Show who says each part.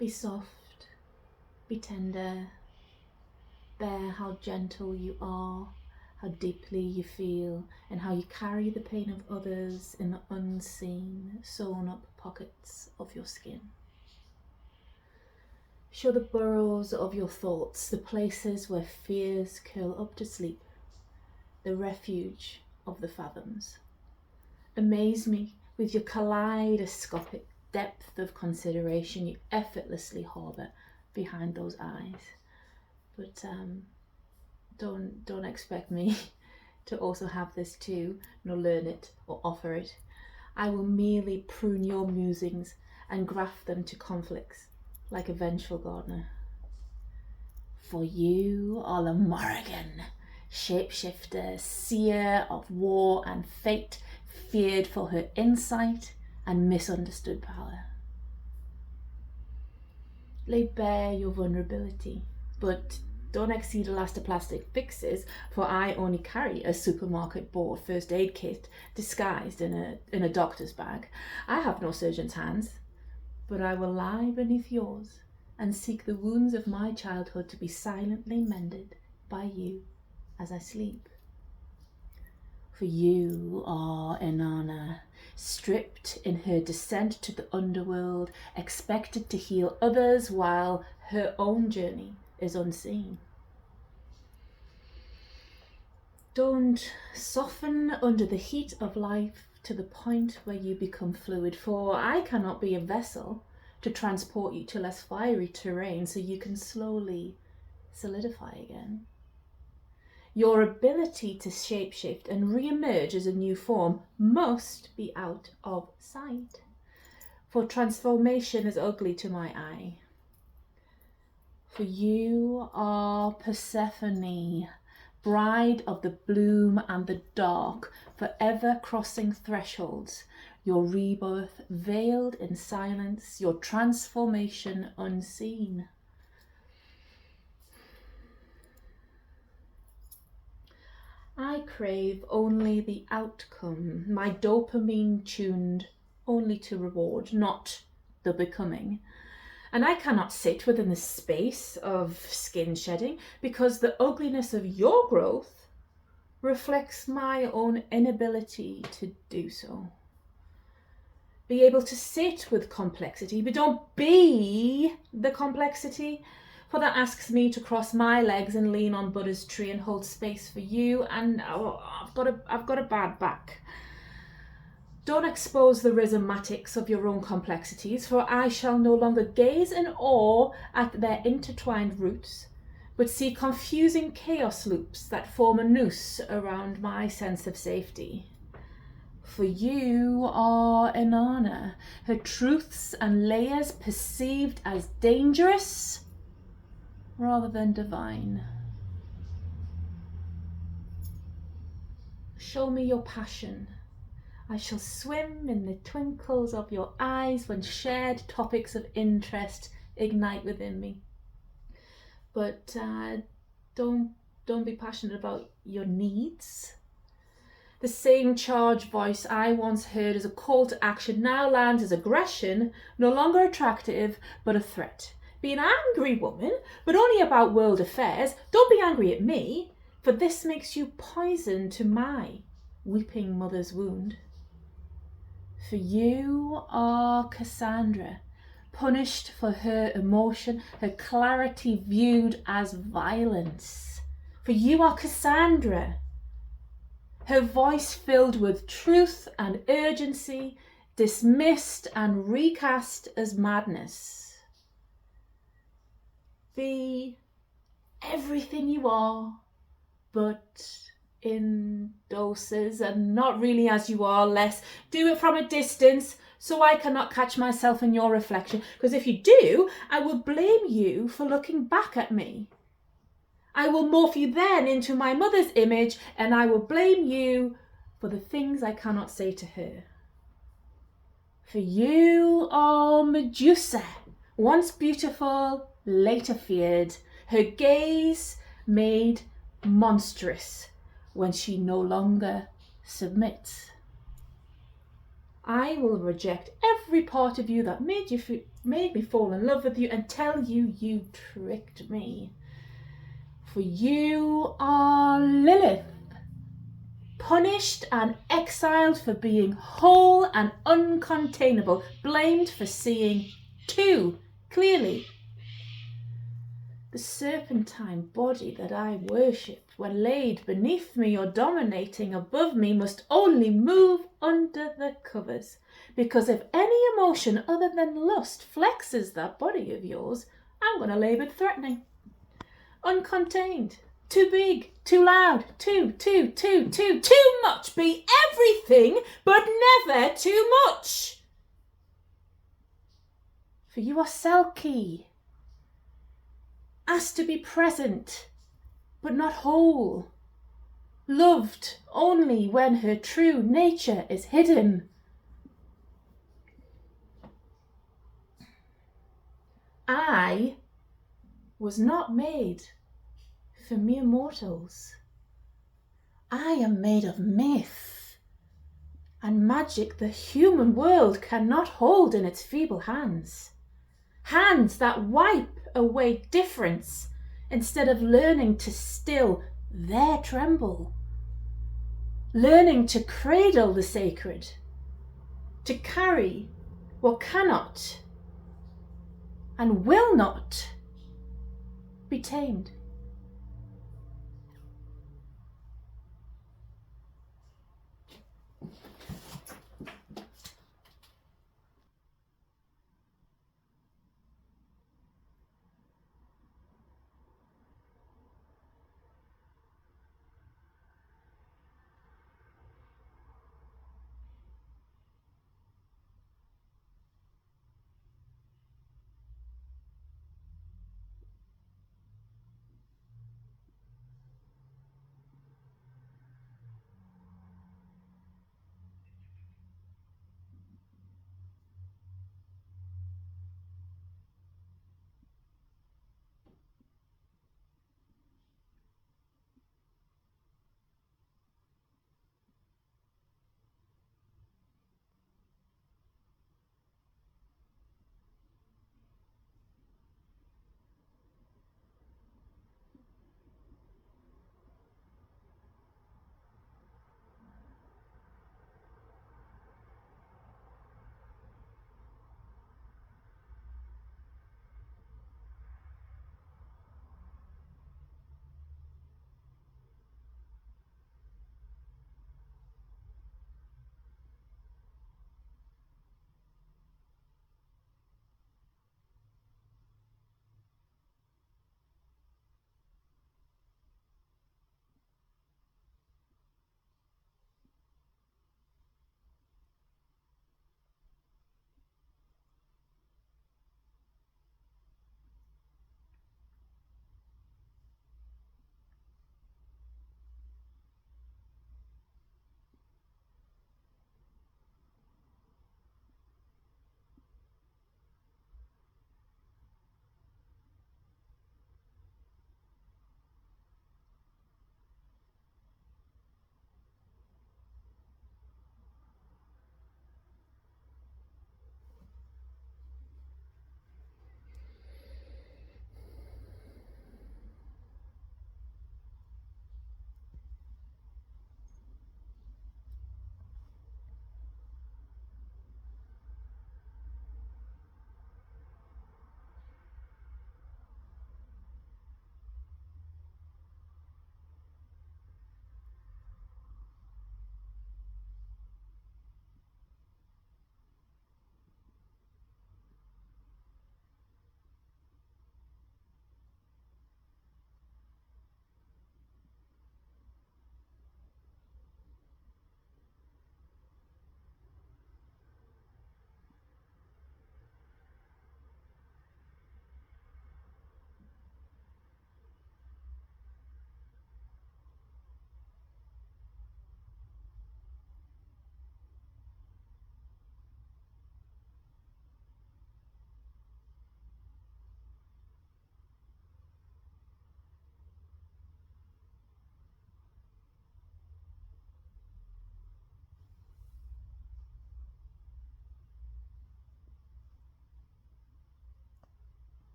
Speaker 1: Be soft, be tender, bear how gentle you are, how deeply you feel, and how you carry the pain of others in the unseen, sewn up pockets of your skin. Show the burrows of your thoughts, the places where fears curl up to sleep, the refuge of the fathoms. Amaze me with your kaleidoscopic depth of consideration you effortlessly harbour behind those eyes. But don't expect me to also have this too, nor learn it or offer it. I will merely prune your musings and graft them to conflicts like a vengeful gardener. For you are the Morrigan, shapeshifter, seer of war and fate, feared for her insight and misunderstood power. Lay bare your vulnerability, but don't exceed elastoplastic fixes, for I only carry a supermarket bought first aid kit disguised in a doctor's bag. I have no surgeon's hands, but I will lie beneath yours and seek the wounds of my childhood to be silently mended by you as I sleep. For you are Inanna, stripped in her descent to the underworld, expected to heal others while her own journey is unseen. Don't soften under the heat of life to the point where you become fluid, for I cannot be a vessel to transport you to less fiery terrain so you can slowly solidify again. Your ability to shapeshift and re-emerge as a new form must be out of sight, for transformation is ugly to my eye. For you are Persephone, bride of the bloom and the dark, forever crossing thresholds, your rebirth veiled in silence, your transformation unseen. I crave only the outcome, my dopamine tuned only to reward, not the becoming. And I cannot sit within the space of skin shedding because the ugliness of your growth reflects my own inability to do so. Be able to sit with complexity, but don't be the complexity. For that asks me to cross my legs and lean on Buddha's tree and hold space for you, and I've got a bad back. Don't expose the rhizomatics of your own complexities, for I shall no longer gaze in awe at their intertwined roots, but see confusing chaos loops that form a noose around my sense of safety. For you are Inanna, her truths and layers perceived as dangerous rather than divine. Show me your passion. I shall swim in the twinkles of your eyes when shared topics of interest ignite within me. But don't be passionate about your needs. The same charged voice I once heard as a call to action now lands as aggression, no longer attractive, but a threat. Be an angry woman, but only about world affairs. Don't be angry at me, for this makes you poison to my weeping mother's wound. For you are Cassandra, punished for her emotion, her clarity viewed as violence. For you are Cassandra, her voice filled with truth and urgency, dismissed and recast as madness. Be everything you are, but in doses, and not really as you are, less. Do it from a distance so I cannot catch myself in your reflection, because if you do, I will blame you for looking back at me. I will morph you then into my mother's image, and I will blame you for the things I cannot say to her. For you are Medusa, once beautiful, later feared, her gaze made monstrous when she no longer submits. I will reject every part of you that made me fall in love with you and tell you you tricked me. For you are Lilith, punished and exiled for being whole and uncontainable, blamed for seeing too clearly. The serpentine body that I worshipped, when laid beneath me or dominating above me, must only move under the covers, because if any emotion other than lust flexes that body of yours, I'm going to label it threatening, uncontained, too big, too loud, too much. Be everything, but never too much. For you are Selkie, asked to be present, but not whole, loved only when her true nature is hidden. I was not made for mere mortals. I am made of myth and magic the human world cannot hold in its feeble hands. Hands that wipe away difference instead of learning to still their tremble. Learning to cradle the sacred, to carry what cannot and will not be tamed.